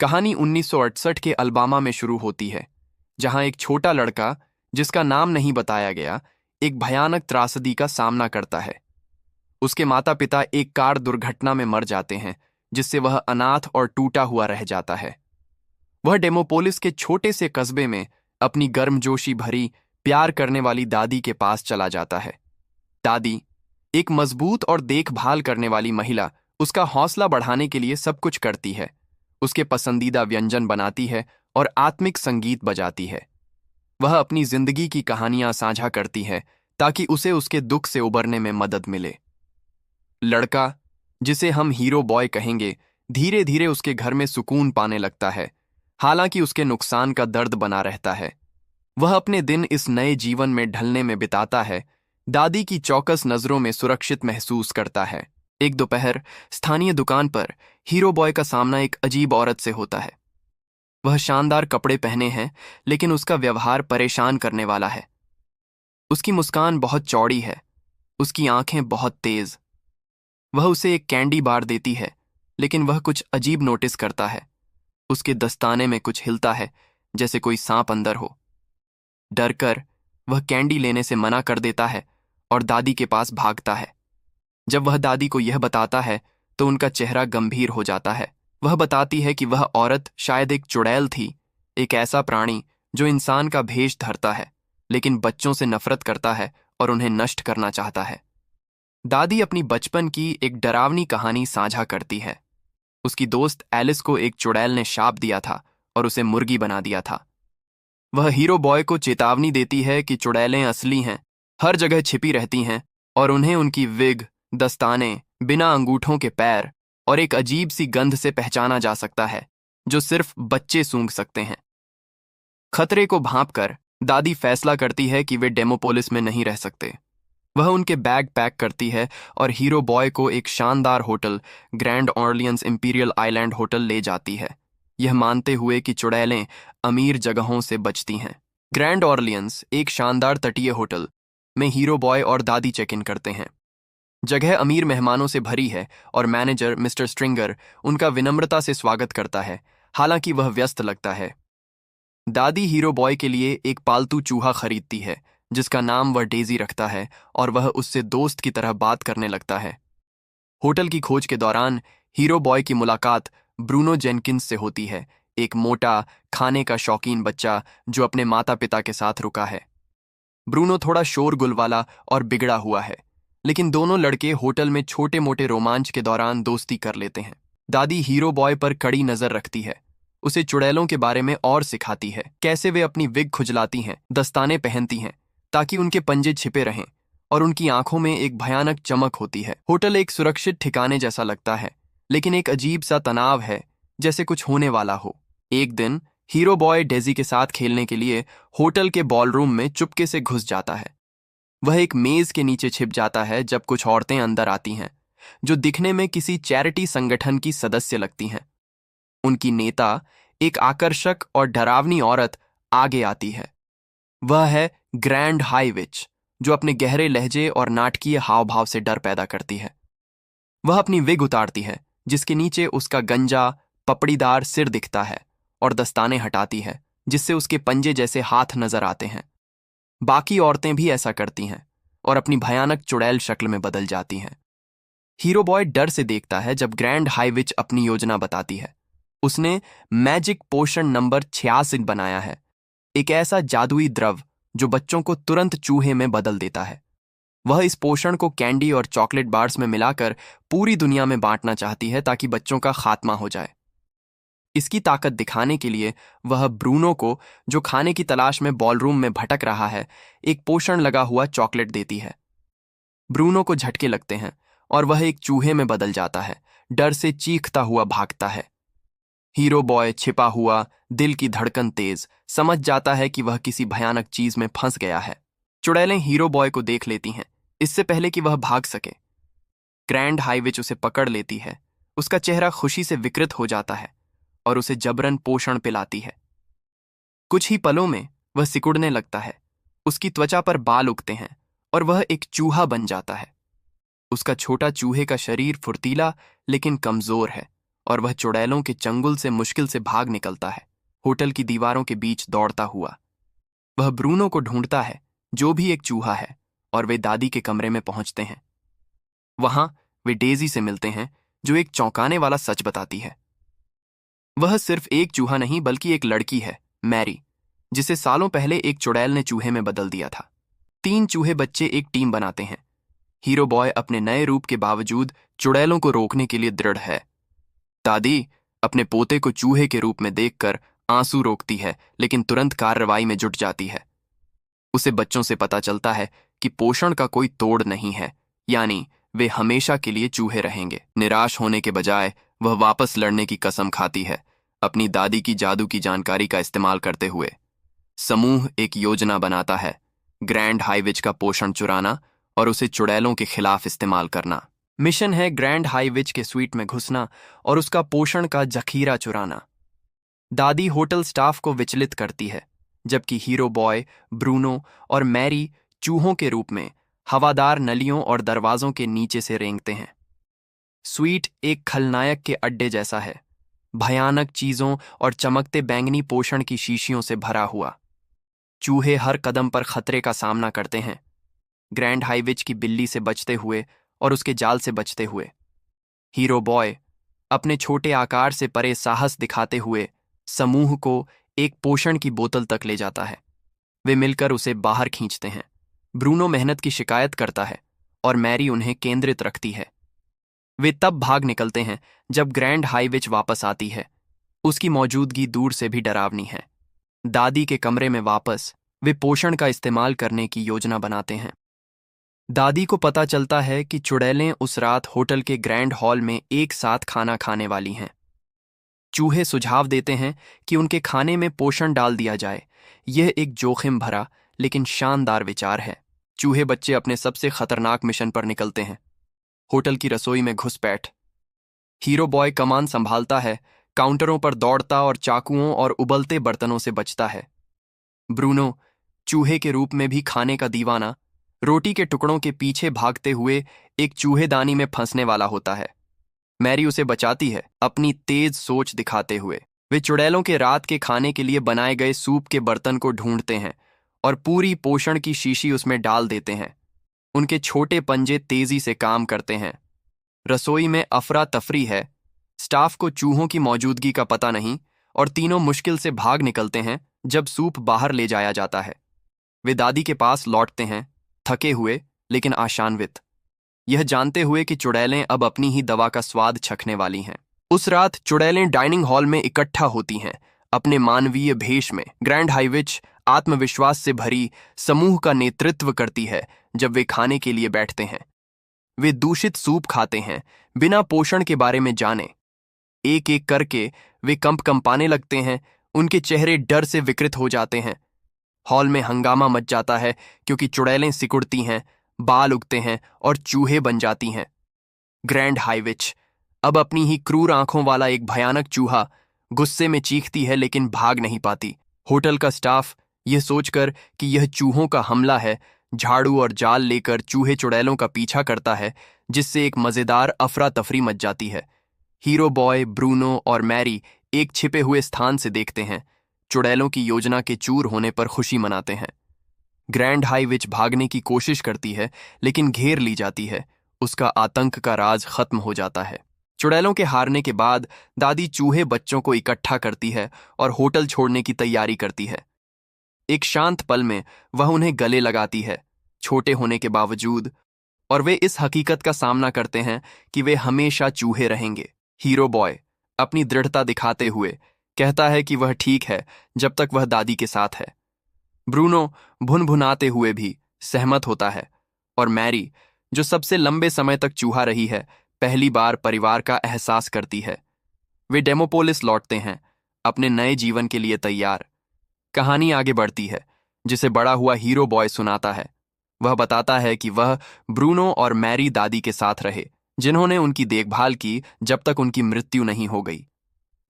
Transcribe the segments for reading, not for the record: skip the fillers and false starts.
कहानी 1968 के अल्बामा में शुरू होती है, जहां एक छोटा लड़का, जिसका नाम नहीं बताया गया, एक भयानक त्रासदी का सामना करता है। उसके माता पिता एक कार दुर्घटना में मर जाते हैं, जिससे वह अनाथ और टूटा हुआ रह जाता है। वह डेमोपोलिस के छोटे से कस्बे में अपनी गर्मजोशी भरी, प्यार करने वाली दादी के पास चला जाता है। दादी, एक मजबूत और देखभाल करने वाली महिला, उसका हौसला बढ़ाने के लिए सब कुछ करती है। उसके पसंदीदा व्यंजन बनाती है और आत्मिक संगीत बजाती है। वह अपनी जिंदगी की कहानियां साझा करती है ताकि उसे उसके दुख से उबरने में मदद मिले। लड़का, जिसे हम हीरो बॉय कहेंगे, धीरे धीरे उसके घर में सुकून पाने लगता है, हालांकि उसके नुकसान का दर्द बना रहता है। वह अपने दिन इस नए जीवन में ढलने में बिताता है, दादी की चौकस नजरों में सुरक्षित महसूस करता है। एक दोपहर स्थानीय दुकान पर हीरो बॉय का सामना एक अजीब औरत से होता है। वह शानदार कपड़े पहने हैं, लेकिन उसका व्यवहार परेशान करने वाला है। उसकी मुस्कान बहुत चौड़ी है, उसकी आंखें बहुत तेज। वह उसे एक कैंडी बार देती है, लेकिन वह कुछ अजीब नोटिस करता है। उसके दस्ताने में कुछ हिलता है, जैसे कोई सांप अंदर हो। डरकर वह कैंडी लेने से मना कर देता है और दादी के पास भागता है। जब वह दादी को यह बताता है तो उनका चेहरा गंभीर हो जाता है। वह बताती है कि वह औरत शायद एक चुड़ैल थी, एक ऐसा प्राणी जो इंसान का भेष धरता है, लेकिन बच्चों से नफरत करता है और उन्हें नष्ट करना चाहता है। दादी अपनी बचपन की एक डरावनी कहानी साझा करती है। उसकी दोस्त एलिस को एक चुड़ैल ने शाप दिया था और उसे मुर्गी बना दिया था। वह हीरो बॉय को चेतावनी देती है कि चुड़ैलें असली हैं, हर जगह छिपी रहती हैं और उन्हें उनकी विग, दस्ताने, बिना अंगूठों के पैर और एक अजीब सी गंध से पहचाना जा सकता है, जो सिर्फ बच्चे सूंघ सकते हैं। खतरे को भांपकर दादी फैसला करती है कि वे डेमोपोलिस में नहीं रह सकते। वह उनके बैग पैक करती है और हीरो बॉय को एक शानदार hotel, grand Orleans imperial island hotel ले जाती है, यह मानते हुए कि चुड़ैलें अमीर जगहों से बचती हैं। ग्रैंड ऑर्लियंस, एक शानदार तटीय होटल, में हीरो बॉय और दादी चेक इन करते हैं। जगह अमीर मेहमानों से भरी है और मैनेजर मिस्टर स्ट्रिंगर उनका विनम्रता से स्वागत करता है, हालांकि वह व्यस्त लगता है। दादी हीरो बॉय के लिए एक पालतू चूहा खरीदती है, जिसका नाम वह डेजी रखता है, और वह उससे दोस्त की तरह बात करने लगता है। होटल की खोज के दौरान हीरो बॉय की मुलाकात ब्रूनो जेनकिंस से होती है, एक मोटा, खाने का शौकीन बच्चा जो अपने माता पिता के साथ रुका है। ब्रूनो थोड़ा शोरगुल वाला और बिगड़ा हुआ है, लेकिन दोनों लड़के होटल में छोटे मोटे रोमांच के दौरान दोस्ती कर लेते हैं। दादी हीरो बॉय पर कड़ी नजर रखती है, उसे चुड़ैलों के बारे में और सिखाती है, कैसे वे अपनी विग खुजलाती हैं, दस्ताने पहनती हैं ताकि उनके पंजे छिपे रहें, और उनकी आंखों में एक भयानक चमक होती है। होटल एक सुरक्षित ठिकाने जैसा लगता है, लेकिन एक अजीब सा तनाव है, जैसे कुछ होने वाला हो। एक दिन हीरो बॉय डेजी के साथ खेलने के लिए होटल के बॉलरूम में चुपके से घुस जाता है। वह एक मेज के नीचे छिप जाता है जब कुछ औरतें अंदर आती हैं, जो दिखने में किसी चैरिटी संगठन की सदस्य लगती हैं। उनकी नेता, एक आकर्षक और डरावनी औरत, आगे आती है। वह है ग्रैंड हाई विच, जो अपने गहरे लहजे और नाटकीय हाव भाव से डर पैदा करती है। वह अपनी विग उतारती है, जिसके नीचे उसका गंजा, पपड़ीदार सिर दिखता है, और दस्ताने हटाती है, जिससे उसके पंजे जैसे हाथ नजर आते हैं। बाकी औरतें भी ऐसा करती हैं और अपनी भयानक चुड़ैल शक्ल में बदल जाती हैं। हीरो बॉय डर से देखता है जब ग्रैंड हाई विच अपनी योजना बताती है। उसने मैजिक पोशन नंबर 86 बनाया है, एक ऐसा जादुई द्रव जो बच्चों को तुरंत चूहे में बदल देता है। वह इस पोषण को कैंडी और चॉकलेट बार्स में मिलाकर पूरी दुनिया में बांटना चाहती है ताकि बच्चों का खात्मा हो जाए। इसकी ताकत दिखाने के लिए वह ब्रूनो को, जो खाने की तलाश में बॉलरूम में भटक रहा है, एक पोषण लगा हुआ चॉकलेट देती है। ब्रूनो को झटके लगते हैं और वह एक चूहे में बदल जाता है, डर से चीखता हुआ भागता है। हीरो बॉय, छिपा हुआ, दिल की धड़कन तेज, समझ जाता है कि वह किसी भयानक चीज में फंस गया है। चुड़ैलें हीरो बॉय को देख लेती हैं, इससे पहले कि वह भाग सके। ग्रैंड हाई विच उसे पकड़ लेती है, उसका चेहरा खुशी से विकृत हो जाता है और उसे जबरन पोषण पिलाती है। कुछ ही पलों में वह सिकुड़ने लगता है, उसकी त्वचा पर बाल उगते हैं और वह एक चूहा बन जाता है। उसका छोटा चूहे का शरीर फुर्तीला लेकिन कमजोर है और वह चुड़ैलों के चंगुल से मुश्किल से भाग निकलता है, होटल की दीवारों के बीच दौड़ता हुआ। वह ब्रूनो को ढूंढता है, जो भी एक चूहा है, और वे दादी के कमरे में पहुंचते हैं। वहां वे डेजी से मिलते हैं, जो एक चौंकाने वाला सच बताती है। वह सिर्फ एक चूहा नहीं बल्कि एक लड़की है, मैरी, जिसे सालों पहले एक चुड़ैल ने चूहे में बदल दिया था। 3 चूहे बच्चे एक टीम बनाते हैं। हीरो बॉय अपने नए रूप के बावजूद चुड़ैलों को रोकने के लिए दृढ़ है। दादी अपने पोते को चूहे के रूप में देखकर आंसू रोकती है, लेकिन तुरंत कार्रवाई में जुट जाती है। उसे बच्चों से पता चलता है कि पोषण का कोई तोड़ नहीं है, यानी वे हमेशा के लिए चूहे रहेंगे। निराश होने के बजाय वह वापस लड़ने की कसम खाती है, अपनी दादी की जादू की जानकारी का इस्तेमाल करते हुए। समूह एक योजना बनाता है, ग्रैंड हाई विच का पोषण चुराना और उसे चुड़ैलों के खिलाफ इस्तेमाल करना। मिशन है ग्रैंड हाई विच के स्वीट में घुसना और उसका पोषण का जखीरा चुराना। दादी होटल स्टाफ को विचलित करती है, जबकि हीरो बॉय, ब्रूनो और मैरी चूहों के रूप में हवादार नलियों और दरवाजों के नीचे से रेंगते हैं। स्वीट एक खलनायक के अड्डे जैसा है, भयानक चीजों और चमकते बैंगनी पोषण की शीशियों से भरा हुआ। चूहे हर कदम पर खतरे का सामना करते हैं, ग्रैंड हाई विच की बिल्ली से बचते हुए और उसके जाल से बचते हुए। हीरो बॉय अपने छोटे आकार से परे साहस दिखाते हुए समूह को एक पोषण की बोतल तक ले जाता है। वे मिलकर उसे बाहर खींचते हैं। ब्रूनो मेहनत की शिकायत करता है और मैरी उन्हें केंद्रित रखती है। वे तब भाग निकलते हैं जब ग्रैंड हाई विच वापस आती है। उसकी मौजूदगी दूर से भी डरावनी है। दादी के कमरे में वापस वे पोषण का इस्तेमाल करने की योजना बनाते हैं। दादी को पता चलता है कि चुड़ैलें उस रात होटल के ग्रैंड हॉल में एक साथ खाना खाने वाली हैं। चूहे सुझाव देते हैं कि उनके खाने में पोषण डाल दिया जाए। यह एक जोखिम भरा लेकिन शानदार विचार है। चूहे बच्चे अपने सबसे खतरनाक मिशन पर निकलते हैं, होटल की रसोई में घुसपैठ। हीरो बॉय कमान संभालता है, काउंटरों पर दौड़ता और चाकुओं और उबलते बर्तनों से बचता है। ब्रूनो चूहे के रूप में भी खाने का दीवाना, रोटी के टुकड़ों के पीछे भागते हुए एक चूहेदानी में फंसने वाला होता है। मैरी उसे बचाती है, अपनी तेज सोच दिखाते हुए। वे चुड़ैलों के रात के खाने के लिए बनाए गए सूप के बर्तन को ढूंढते हैं और पूरी पोषण की शीशी उसमें डाल देते हैं। उनके छोटे पंजे तेजी से काम करते हैं। रसोई में अफरा तफरी है, स्टाफ को चूहों की मौजूदगी का पता नहीं और तीनों मुश्किल से भाग निकलते हैं जब सूप बाहर ले जाया जाता है। वे दादी के पास लौटते हैं, थके हुए लेकिन आशान्वित, यह जानते हुए कि चुड़ैलें अब अपनी ही दवा का स्वाद चखने वाली हैं। उस रात चुड़ैलें डाइनिंग हॉल में इकट्ठा होती हैं, अपने मानवीय भेष में। ग्रैंड हाई विच आत्मविश्वास से भरी समूह का नेतृत्व करती है जब वे खाने के लिए बैठते हैं। वे दूषित सूप खाते हैं, बिना पोषण के बारे में जाने। एक एक करके वे कंपाने लगते हैं, उनके चेहरे डर से विकृत हो जाते हैं। हॉल में हंगामा मच जाता है क्योंकि चुड़ैलें सिकुड़ती हैं, बाल उगते हैं और चूहे बन जाती हैं। ग्रैंड हाई विच, अब अपनी ही क्रूर आंखों वाला एक भयानक चूहा, गुस्से में चीखती है लेकिन भाग नहीं पाती। होटल का स्टाफ यह सोचकर कि यह चूहों का हमला है, झाड़ू और जाल लेकर चूहे चुड़ैलों का पीछा करता है, जिससे एक मजेदार अफरा तफरी मच जाती है। हीरो बॉय, ब्रूनो और मैरी एक छिपे हुए स्थान से देखते हैं, चुड़ैलों की योजना के चूर होने पर खुशी मनाते हैं। ग्रैंड हाई विच भागने की कोशिश करती है लेकिन घेर ली जाती है। उसका आतंक का राज खत्म हो जाता है। चुड़ैलों के हारने के बाद दादी चूहे बच्चों को इकट्ठा करती है और होटल छोड़ने की तैयारी करती है। एक शांत पल में वह उन्हें गले लगाती है, छोटे होने के बावजूद, और वे इस हकीकत का सामना करते हैं कि वे हमेशा चूहे रहेंगे। हीरो बॉय अपनी दृढ़ता दिखाते हुए कहता है कि वह ठीक है जब तक वह दादी के साथ है। ब्रूनो भुनभुनाते हुए भी सहमत होता है और मैरी, जो सबसे लंबे समय तक चूहा रही है, पहली बार परिवार का एहसास करती है। वे डेमोपोलिस लौटते हैं, अपने नए जीवन के लिए तैयार। कहानी आगे बढ़ती है, जिसे बड़ा हुआ हीरो बॉय सुनाता है। वह बताता है कि वह ब्रूनो और मैरी दादी के साथ रहे, जिन्होंने उनकी देखभाल की जब तक उनकी मृत्यु नहीं हो गई।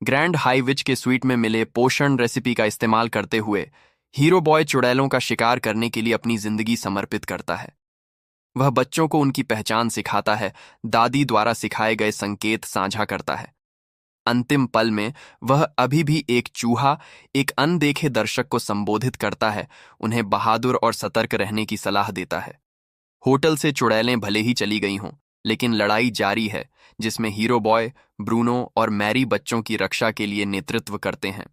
ग्रैंड हाई विच के स्वीट में मिले पोषण रेसिपी का इस्तेमाल करते हुए हीरो बॉय चुड़ैलों का शिकार करने के लिए अपनी जिंदगी समर्पित करता है। वह बच्चों को उनकी पहचान सिखाता है, दादी द्वारा सिखाए गए संकेत साझा करता है अंतिम पल में वह अभी भी एक चूहा एक अनदेखे दर्शक को संबोधित करता है, उन्हें बहादुर और सतर्क रहने की सलाह देता है। होटल से चुड़ैलें भले ही चली गई हों, लेकिन लड़ाई जारी है, जिसमें हीरो बॉय, ब्रूनो और मैरी बच्चों की रक्षा के लिए नेतृत्व करते हैं।